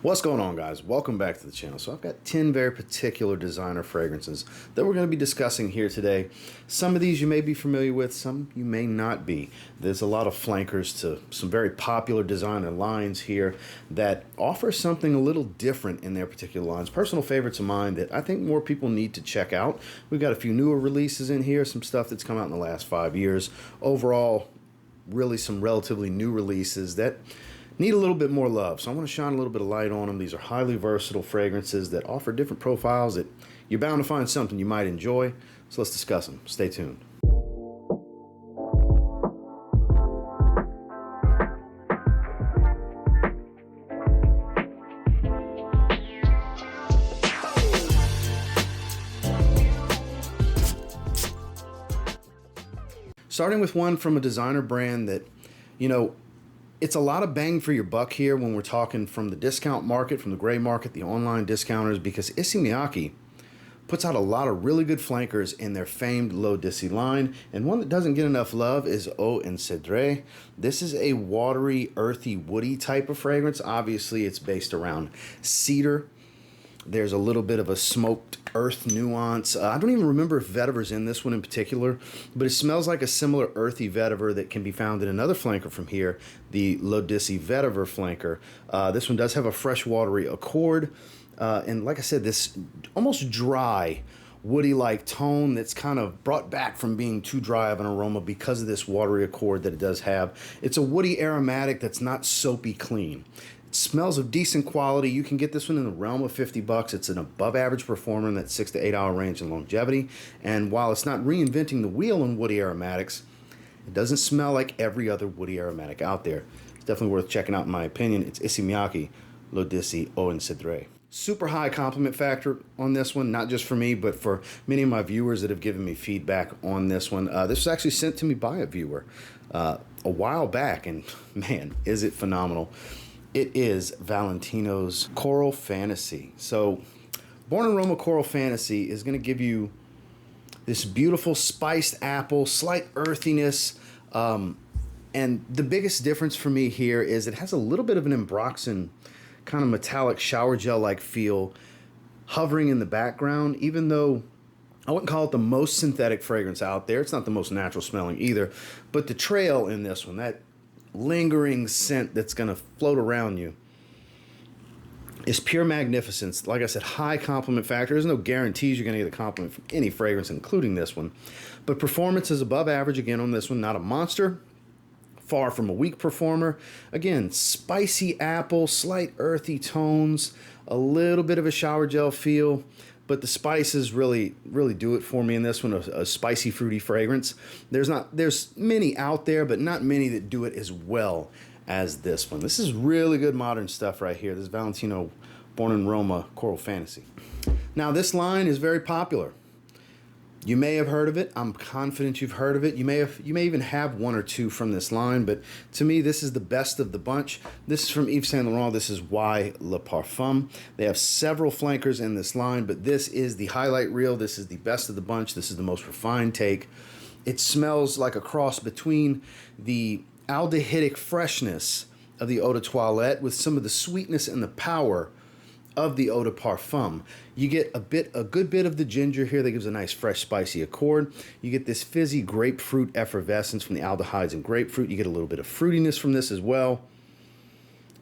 What's going on, guys? Welcome back to the channel. So I've got 10 very particular designer fragrances that we're going to be discussing here today. Some of these you may be familiar with, some you may not be. There's a lot of flankers to some very popular designer lines here that offer something a little different in their particular lines. Personal favorites of mine that I think more people need to check out. We've got a few newer releases in here, some stuff that's come out in the last 5 years. Overall, really some relatively new releases that need a little bit more love. So I want to shine a little bit of light on them. These are highly versatile fragrances that offer different profiles that you're bound to find something you might enjoy. So let's discuss them. Stay tuned. Starting with one from a designer brand that, you know, it's a lot of bang for your buck here when we're talking from the discount market, from the gray market, the online discounters, because Issey Miyake puts out a lot of really good flankers in their famed L'eau d'Issey line. And one that doesn't get enough love is Eau and Cedre. This is a watery, earthy, woody type of fragrance. Obviously, it's based around cedar. There's a little bit of a smoked earth nuance. I don't even remember if vetiver's in this one in particular, but it smells like a similar earthy vetiver that can be found in another flanker from here, the L'eau d'Issey vetiver flanker. This one does have a fresh watery accord. And like I said, this almost dry, woody-like tone that's kind of brought back from being too dry of an aroma because of this watery accord that it does have. It's a woody aromatic that's not soapy clean. Smells of decent quality. You can get this one in the realm of 50 bucks. It's an above average performer in that 6 to 8 hour range in longevity. And while it's not reinventing the wheel in woody aromatics, it doesn't smell like every other woody aromatic out there. It's definitely worth checking out in my opinion. It's Issey Miyake L'eau d'Issey Eau and Cedre. Super high compliment factor on this one, not just for me, but for many of my viewers that have given me feedback on this one. This was actually sent to me by a viewer a while back, and man, is it phenomenal. It is Valentino's Coral Fantasy. So, Born in Roma Coral Fantasy is going to give you this beautiful spiced apple, slight earthiness, and the biggest difference for me here is it has a little bit of an Ambroxan kind of metallic shower gel-like feel hovering in the background, even though I wouldn't call it the most synthetic fragrance out there. It's not the most natural smelling either, but the trail in this one, that lingering scent that's going to float around you, is pure magnificence. Like I said, high compliment factor. There's no guarantees you're going to get a compliment from any fragrance, including this one. But performance is above average again on this one. Not a monster. Far from a weak performer. Again, spicy apple, slight earthy tones, a little bit of a shower gel feel. But the spices really do it for me in this one, a spicy, fruity fragrance. There's many out there, but not many that do it as well as this one. This is really good modern stuff right here. This is Valentino Born in Roma Coral Fantasy. Now, this line is very popular. You may have heard of it. I'm confident you've heard of it. You may even have one or two from this line, but to me, this is the best of the bunch. This is from Yves Saint Laurent. This is Y Le Parfum. They have several flankers in this line, but this is the highlight reel. This is the best of the bunch. This is the most refined take. It smells like a cross between the aldehydic freshness of the eau de toilette with some of the sweetness and the power of the eau de parfum. You get a good bit of the ginger here that gives a nice fresh spicy accord. You get this fizzy grapefruit effervescence from the aldehydes and grapefruit. You get a little bit of fruitiness from this as well.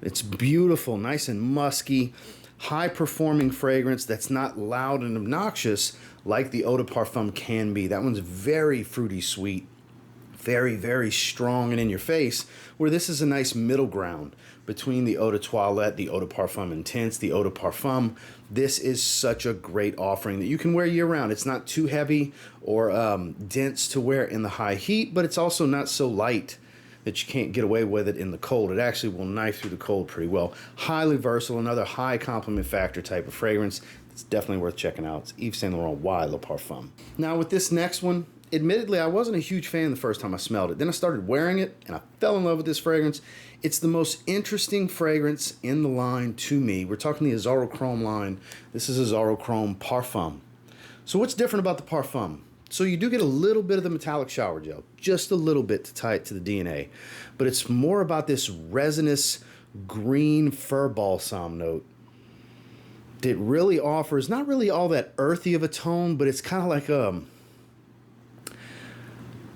It's beautiful, nice and musky, high performing fragrance that's not loud and obnoxious like the eau de parfum can be. That one's very fruity sweet, very, very strong and in your face, where this is a nice middle ground between the eau de toilette, the eau de parfum intense, the eau de parfum. This is such a great offering that you can wear year round. It's not too heavy or dense to wear in the high heat, but it's also not so light that you can't get away with it in the cold. It actually will knife through the cold pretty well. Highly versatile, another high compliment factor type of fragrance. It's definitely worth checking out. It's Yves Saint Laurent Y Le Parfum. Now with this next one, admittedly, I wasn't a huge fan the first time I smelled it. Then I started wearing it, and I fell in love with this fragrance. It's the most interesting fragrance in the line to me. We're talking the Azzaro Chrome line. This is Azzaro Chrome Parfum. So what's different about the Parfum? So you do get a little bit of the metallic shower gel, just a little bit to tie it to the DNA. But it's more about this resinous, green fir balsam note that really offers not really all that earthy of a tone, but it's kind of like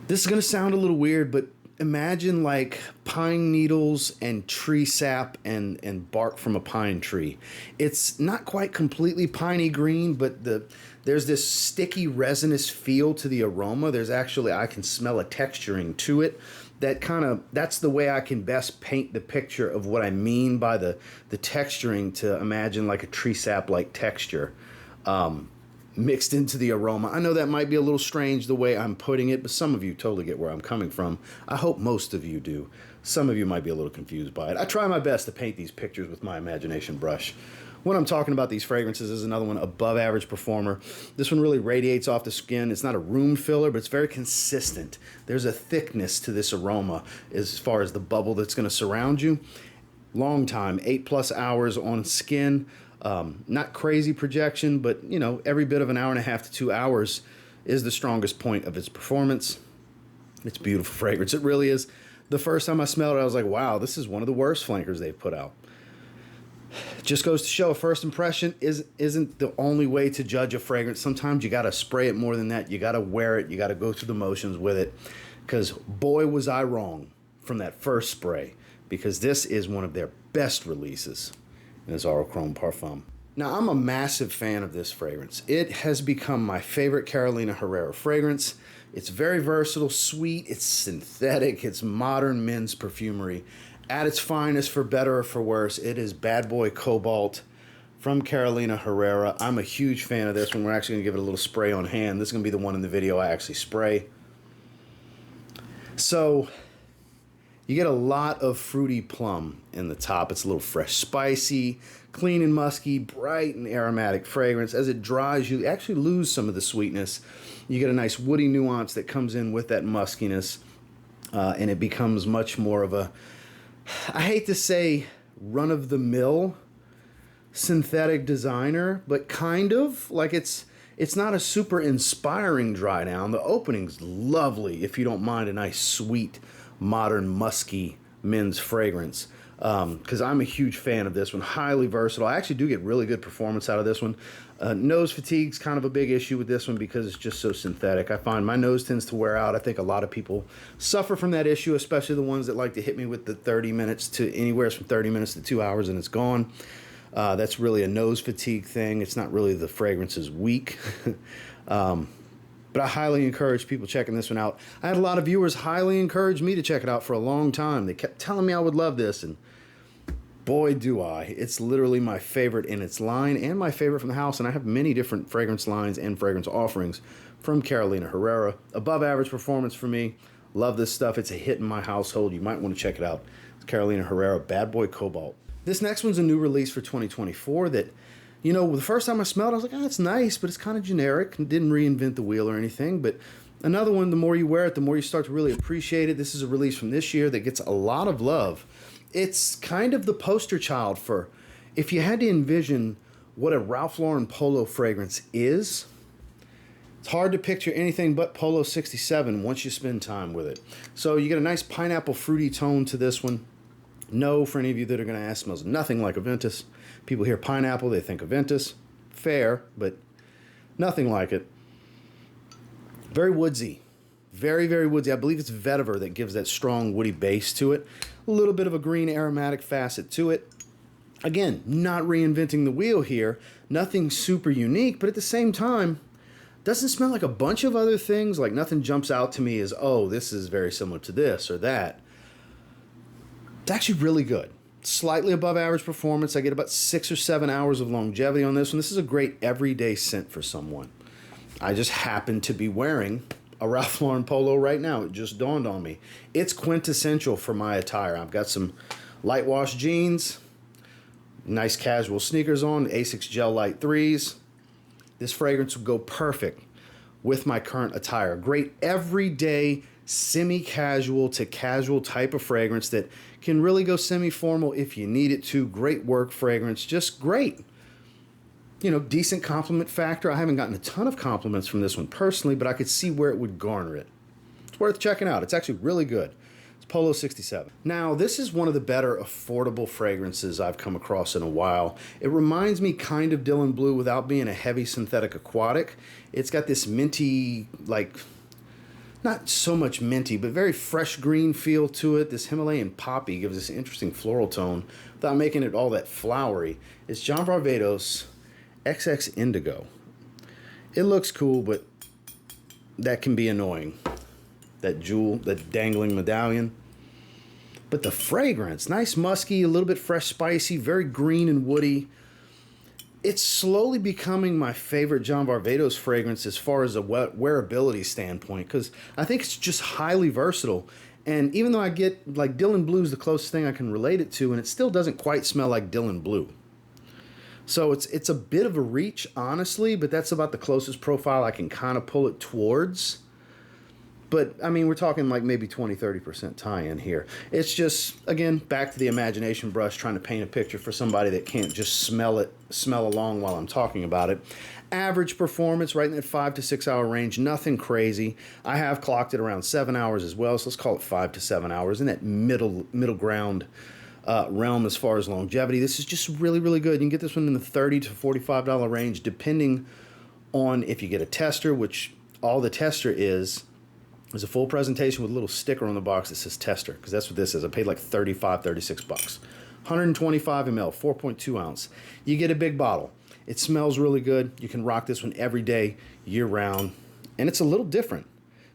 this is going to sound a little weird, but imagine like pine needles and tree sap and bark from a pine tree. It's not quite completely piney green, but there's this sticky resinous feel to the aroma. There's actually, I can smell a texturing to it. That's the way I can best paint the picture of what I mean by the texturing, to imagine like a tree sap like texture mixed into the aroma. I know that might be a little strange the way I'm putting it, but some of you totally get where I'm coming from. I hope most of you do. Some of you might be a little confused by it. I try my best to paint these pictures with my imagination brush. When I'm talking about these fragrances, is another one, above average performer. This one really radiates off the skin. It's not a room filler, but it's very consistent. There's a thickness to this aroma as far as the bubble that's going to surround you. Long time, 8+ hours on skin. Not crazy projection, but you know, every bit of an hour and a half to 2 hours is the strongest point of its performance. It's a beautiful fragrance. It really is. The first time I smelled it, I was like, wow, this is one of the worst flankers they've put out. Just goes to show, a first impression isn't the only way to judge a fragrance. Sometimes you got to spray it more than that. You got to wear it. You got to go through the motions with it. Because boy, was I wrong from that first spray. Because this is one of their best releases in Azzaro Chrome Parfum. Now, I'm a massive fan of this fragrance. It has become my favorite Carolina Herrera fragrance. It's very versatile, sweet, it's synthetic, it's modern men's perfumery. At its finest, for better or for worse, it is Bad Boy Cobalt from Carolina Herrera. I'm a huge fan of this one. We're actually going to give it a little spray on hand. This is going to be the one in the video I actually spray. So, you get a lot of fruity plum in the top. It's a little fresh, spicy, clean and musky, bright and aromatic fragrance. As it dries, you actually lose some of the sweetness. You get a nice woody nuance that comes in with that muskiness, and it becomes much more of a, I hate to say run-of-the-mill synthetic designer, but kind of. Like it's not a super inspiring dry down. The opening's lovely if you don't mind a nice, sweet, modern, musky men's fragrance. Because I'm a huge fan of this one. Highly versatile. I actually do get really good performance out of this one. Nose fatigue's kind of a big issue with this one because it's just so synthetic. I find my nose tends to wear out. I think a lot of people suffer from that issue, especially the ones that like to hit me with the 30 minutes to anywhere from 30 minutes to 2 hours and it's gone. That's really a nose fatigue thing. It's not really the fragrance's weak. But I highly encourage people checking this one out. I had a lot of viewers highly encourage me to check it out for a long time. They kept telling me I would love this, and boy, do I. It's literally my favorite in its line and my favorite from the house, and I have many different fragrance lines and fragrance offerings from Carolina Herrera. Above average performance for me. Love this stuff. It's a hit in my household. You might want to check it out. It's Carolina Herrera Bad Boy Cobalt. This next one's a new release for 2024 that, you know, the first time I smelled it, I was like, oh, it's nice, but it's kind of generic. Didn't reinvent the wheel or anything. But another one, the more you wear it, the more you start to really appreciate it. This is a release from this year that gets a lot of love. It's kind of the poster child for, if you had to envision what a Ralph Lauren Polo fragrance is, it's hard to picture anything but Polo 67 once you spend time with it. So you get a nice pineapple fruity tone to this one. No, for any of you that are going to ask, smells nothing like Aventus. People hear pineapple, they think Aventus. Fair, but nothing like it. Very woodsy. Very, very woodsy. I believe it's vetiver that gives that strong woody base to it. A little bit of a green aromatic facet to it. Again, not reinventing the wheel here. Nothing super unique, but at the same time, doesn't smell like a bunch of other things. Like nothing jumps out to me as, oh, this is very similar to this or that. It's actually really good. Slightly above average performance. I get about 6 or 7 hours of longevity on this one. This is a great everyday scent for someone. I just happen to be wearing a Ralph Lauren Polo right now. It just dawned on me. It's quintessential for my attire. I've got some light wash jeans, nice casual sneakers on, Asics Gel Light 3s. This fragrance would go perfect with my current attire. Great everyday, semi-casual to casual type of fragrance that can really go semi-formal if you need it to. Great work fragrance, just great. You know, decent compliment factor. I haven't gotten a ton of compliments from this one personally, but I could see where it would garner it. It's worth checking out. It's actually really good. It's Polo 67. Now, this is one of the better affordable fragrances I've come across in a while. It reminds me kind of Dylan Blue without being a heavy synthetic aquatic. It's got this minty, like, not so much minty, but very fresh green feel to it. This Himalayan poppy gives this interesting floral tone without making it all that flowery. It's John Varvatos XX Indigo. It looks cool, but that can be annoying. That jewel, that dangling medallion. But the fragrance, nice musky, a little bit fresh spicy, very green and woody. It's slowly becoming my favorite John Varvatos fragrance as far as a wearability standpoint, because I think it's just highly versatile. And even though I get, like, Dylan Blue is the closest thing I can relate it to, and it still doesn't quite smell like Dylan Blue. So it's a bit of a reach, honestly, but that's about the closest profile I can kind of pull it towards. But, I mean, we're talking like maybe 20-30% tie-in here. It's just, again, back to the imagination brush, trying to paint a picture for somebody that can't just smell along while I'm talking about it. Average performance, right in that 5 to 6 hour range, nothing crazy. I have clocked it around 7 hours as well, so let's call it 5 to 7 hours in that middle ground realm as far as longevity. This is just really, really good. You can get this one in the $30 to $45 range, depending on if you get a tester, which all the tester is a full presentation with a little sticker on the box that says tester, because that's what this is. I paid like $35, $36. 125 ml, 4.2 ounce. You get a big bottle. It smells really good. You can rock this one every day, year round, and it's a little different.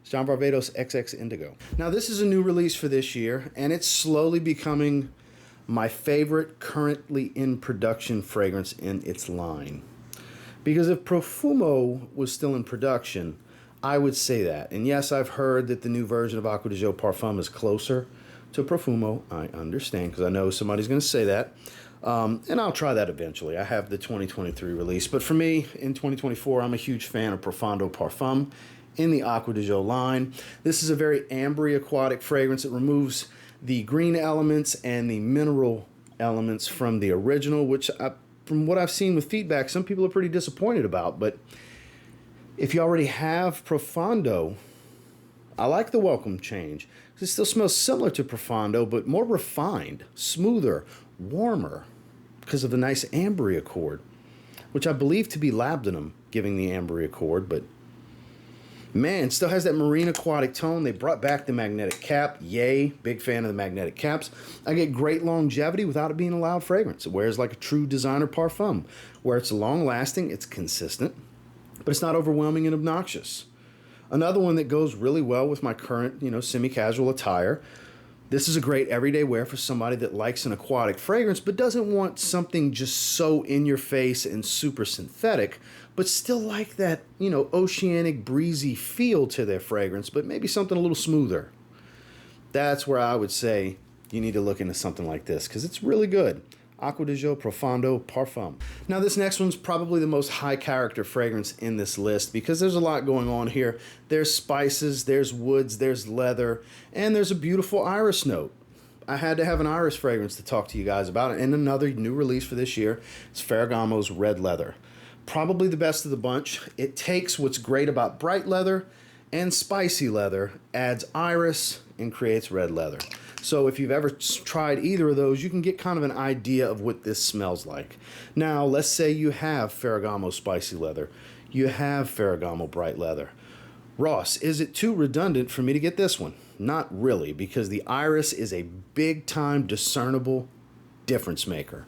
It's John Varvatos XX Indigo. Now, this is a new release for this year, and it's slowly becoming my favorite currently in production fragrance in its line. Because if Profumo was still in production, I would say that. And yes, I've heard that the new version of Acqua di Gio Profondo is closer to Profumo. I understand, because I know somebody's going to say that. And I'll try that eventually. I have the 2023 release. But for me, in 2024, I'm a huge fan of Profondo Parfum in the Acqua di Gio line. This is a very ambery aquatic fragrance. It removes the green elements and the mineral elements from the original, which from what I've seen with feedback, some people are pretty disappointed about. But if you already have Profondo, I like the welcome change. It still smells similar to Profondo, but more refined, smoother, warmer, because of the nice ambery accord, which I believe to be labdanum giving the ambery accord. But man, it still has that marine aquatic tone. They brought back the magnetic cap. Yay, big fan of the magnetic caps. I get great longevity without it being a loud fragrance. It wears like a true designer parfum, where it's long lasting, it's consistent, but it's not overwhelming and obnoxious. Another one that goes really well with my current, semi-casual attire. This is a great everyday wear for somebody that likes an aquatic fragrance but doesn't want something just so in your face and super synthetic, but still like that, oceanic breezy feel to their fragrance, but maybe something a little smoother. That's where I would say you need to look into something like this, because it's really good. Acqua di Gio Profondo Parfum. Now, this next one's probably the most high character fragrance in this list, because there's a lot going on here. There's spices, there's woods, there's leather, and there's a beautiful iris note. I had to have an iris fragrance to talk to you guys about it. And another new release for this year is Ferragamo's Red Leather. Probably the best of the bunch. It takes what's great about bright leather and spicy leather, adds iris, and creates red leather. So if you've ever tried either of those, you can get kind of an idea of what this smells like. Now, let's say you have Ferragamo spicy leather. You have Ferragamo bright leather. Ross, is it too redundant for me to get this one? Not really, because the iris is a big-time discernible difference maker.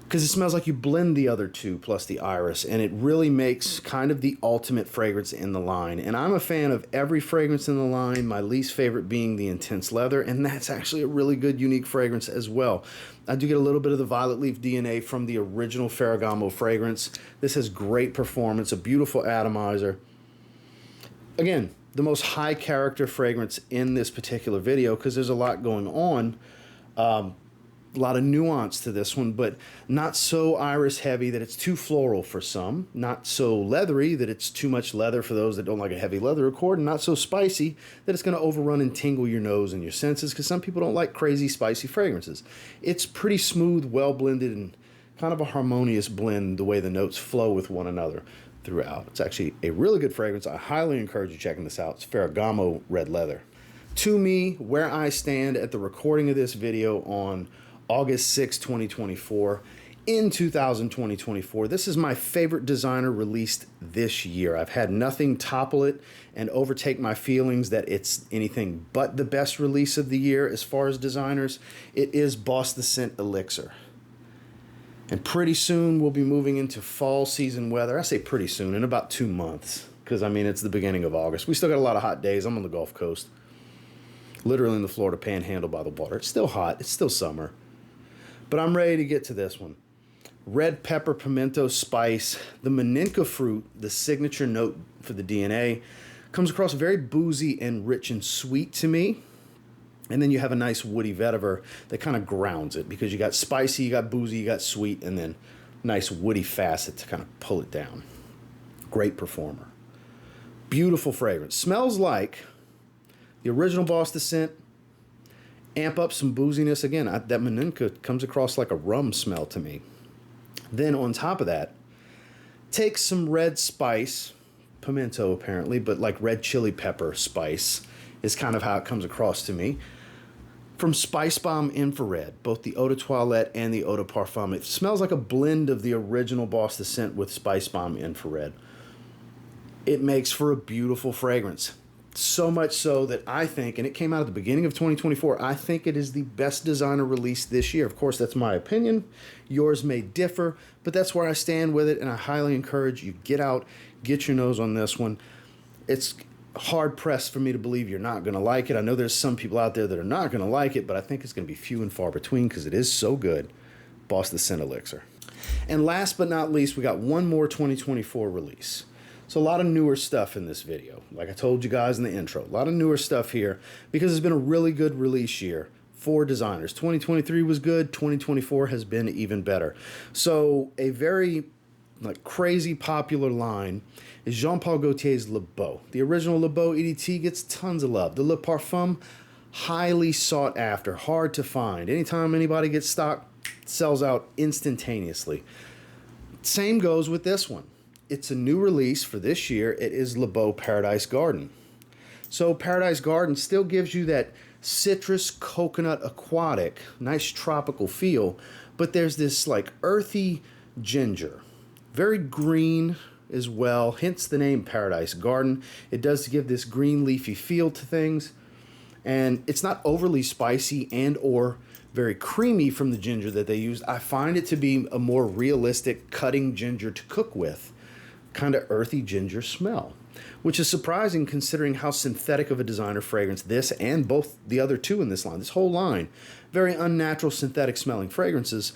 Because it smells like you blend the other two plus the iris, and it really makes kind of the ultimate fragrance in the line. And I'm a fan of every fragrance in the line, my least favorite being the intense leather, and that's actually a really good, unique fragrance as well. I do get a little bit of the violet leaf DNA from the original Ferragamo fragrance. This has great performance, a beautiful atomizer. Again, the most high character fragrance in this particular video, because there's a lot going on. A lot of nuance to this one, but not so iris heavy that it's too floral for some, not so leathery that it's too much leather for those that don't like a heavy leather accord, and not so spicy that it's going to overrun and tingle your nose and your senses, because some people don't like crazy spicy fragrances. It's pretty smooth, well blended, and kind of a harmonious blend the way the notes flow with one another throughout. It's actually a really good fragrance. I highly encourage you checking this out. It's Ferragamo Red Leather. To me, where I stand at the recording of this video on August 6, 2024, in 2024, this is my favorite designer released this year. I've had nothing topple it and overtake my feelings that it's anything but the best release of the year as far as designers. It is Boss the Scent Elixir. And pretty soon we'll be moving into fall season weather. I say pretty soon, in about 2 months, because I mean it's the beginning of August. We still got a lot of hot days. I'm on the Gulf Coast, literally in the Florida Panhandle by the water. It's still hot. It's still summer. But I'm ready to get to this one. Red pepper, pimento, spice. The Maninka fruit, the signature note for the DNA, comes across very boozy and rich and sweet to me. And then you have a nice woody vetiver that kind of grounds it, because you got spicy, you got boozy, you got sweet, and then nice woody facet to kind of pull it down. Great performer. Beautiful fragrance. Smells like the original Boss the Scent. Amp up some booziness. Again, that Maninka comes across like a rum smell to me. Then on top of that, take some red spice, pimento apparently, but like red chili pepper spice is kind of how it comes across to me. From Spice Bomb Infrared, both the Eau de Toilette and the Eau de Parfum. It smells like a blend of the original Boss the Scent with Spice Bomb Infrared. It makes for a beautiful fragrance. So much so that I think, and it came out at the beginning of 2024, I think it is the best designer release this year. Of course, that's my opinion. Yours may differ, but that's where I stand with it, and I highly encourage you get out, get your nose on this one. It's hard-pressed for me to believe you're not going to like it. I know there's some people out there that are not going to like it, but I think it's going to be few and far between because it is so good. Boss the Scent Elixir. And last but not least, we got one more 2024 release. So a lot of newer stuff in this video. Like I told you guys in the intro, a lot of newer stuff here because it's been a really good release year for designers. 2023 was good. 2024 has been even better. So a very crazy popular line is Jean-Paul Gaultier's Le Beau. The original Le Beau EDT gets tons of love. The Le Parfum, highly sought after, hard to find. Anytime anybody gets stock, it sells out instantaneously. Same goes with this one. It's a new release for this year. It is Le Beau Paradise Garden. So Paradise Garden still gives you that citrus, coconut, aquatic, nice tropical feel, but there's this like earthy ginger. Very green as well, hence the name Paradise Garden. It does give this green leafy feel to things, and it's not overly spicy and or very creamy from the ginger that they used. I find it to be a more realistic cutting ginger to cook with. Kind of earthy ginger smell, which is surprising considering how synthetic of a designer fragrance this and both the other two in this line, this whole line, very unnatural synthetic smelling fragrances,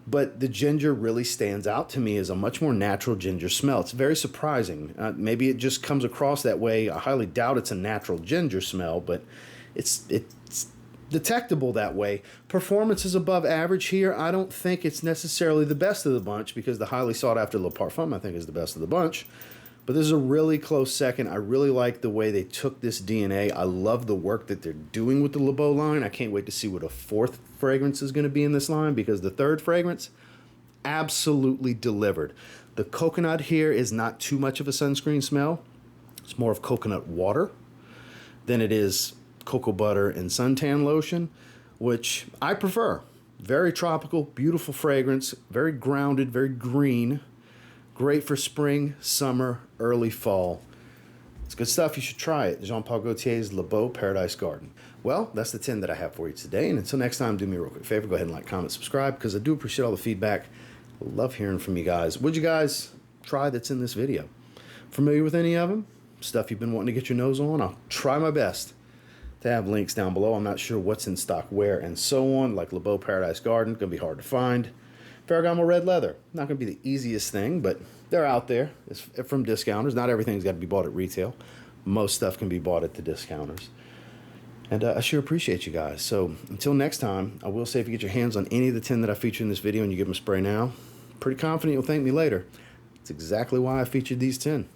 but the ginger really stands out to me as a much more natural ginger smell. It's very surprising. Maybe it just comes across that way. I highly doubt it's a natural ginger smell, but it's detectable that way. Performance is above average here. I don't think it's necessarily the best of the bunch because the highly sought after Le Parfum I think is the best of the bunch. But this is a really close second. I really like the way they took this DNA. I love the work that they're doing with the Le Beau line. I can't wait to see what a fourth fragrance is going to be in this line because the third fragrance absolutely delivered. The coconut here is not too much of a sunscreen smell. It's more of coconut water than it is cocoa butter and suntan lotion, which I prefer. Very tropical, beautiful fragrance, very grounded, very green. Great for spring, summer, early fall. It's good stuff. You should try it. Jean-Paul Gaultier's Le Beau Paradise Garden. Well, that's the 10 that I have for you today. And until next time, do me a real quick favor. Go ahead and like, comment, subscribe, because I do appreciate all the feedback. I love hearing from you guys. What'd you guys try that's in this video? Familiar with any of them? Stuff you've been wanting to get your nose on? I'll try my best to have links down below. I'm not sure what's in stock where and so on, like Le Beau Paradise Garden, going to be hard to find. Ferragamo Red Leather, not going to be the easiest thing, but they're out there. It's from discounters. Not everything's got to be bought at retail. Most stuff can be bought at the discounters. And I sure appreciate you guys. So until next time, I will say if you get your hands on any of the 10 that I featured in this video and you give them a spray now, pretty confident you'll thank me later. It's exactly why I featured these 10.